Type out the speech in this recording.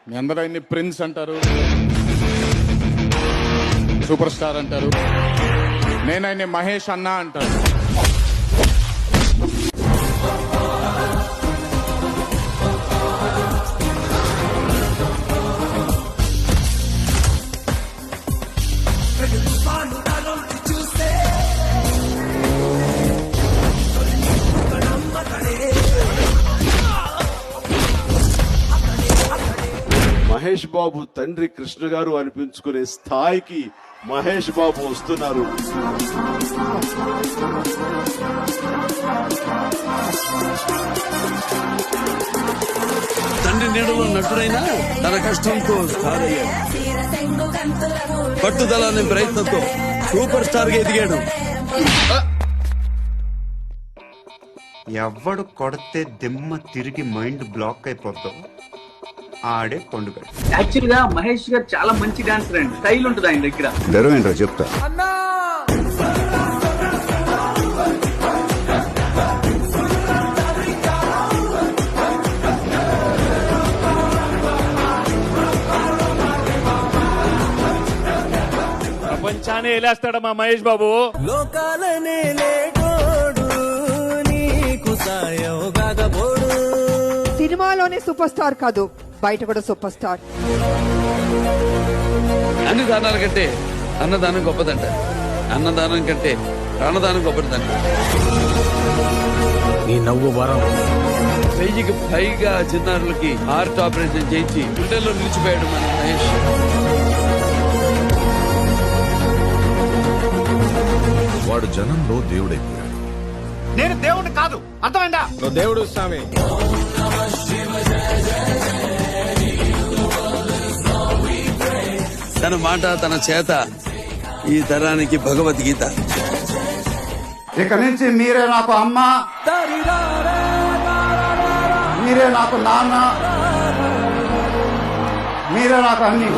మీ అందరూ ఆయన్ని ప్రిన్స్ అంటారు, సూపర్ స్టార్ అంటారు. నేను ఆయన్ని మహేష్ అన్న అంటాను. మహేష్ బాబు తండ్రి కృష్ణ గారు అనిపించుకునే స్థాయికి మహేష్ బాబు వస్తున్నారు. తండ్రి నీడలో నటుడైనా తన కష్టంతో స్టార్ అయ్యాడు. పట్టుదల అనే ప్రయత్నంతో సూపర్ స్టార్ గా ఎదిగాడు. ఎవడు కొడితే దిమ్మ తిరిగి మైండ్ బ్లాక్ అయిపోతావు ఆడే పండుగ. యాక్చువల్ గా మహేష్ గారు చాలా మంచి డాన్సర్ అండి, స్టైల్ ఉంటుంది ఆయన దగ్గర. ధైర్యం చెప్తా. ప్రపంచాన్ని వెళ్ళేస్తాడు మా మహేష్ బాబు. లోకాలనే లేటోడు నీకు సాయం కాకపోడు. సినిమాలోనే సూపర్ స్టార్ కాదు, బయట కూడా సూపర్ స్టార్. అన్ని దానాల కంటే అన్నదానం గొప్పదంట, అన్నదానం కంటే ప్రాణదానం గొప్పదంట. నీ నవ్వు వరం. 1000కి పైగా చిన్నారులకి హార్ట్ ఆపరేషన్ చేయించి గుండెల్లో నిలిచిపోయాడు మన మహేష్. వాడు జనంలో దేవుడైపోయాడు. నేను దేవుడు కాదు, అర్థమైందా? దేవుడు స్వామి. తన మాట తన చేత ఈ తరానికి భగవద్గీత. ఇక నుంచి మీరే నాకు అమ్మ, మీరే నాకు నాన్న, మీరే నాకు అన్ని.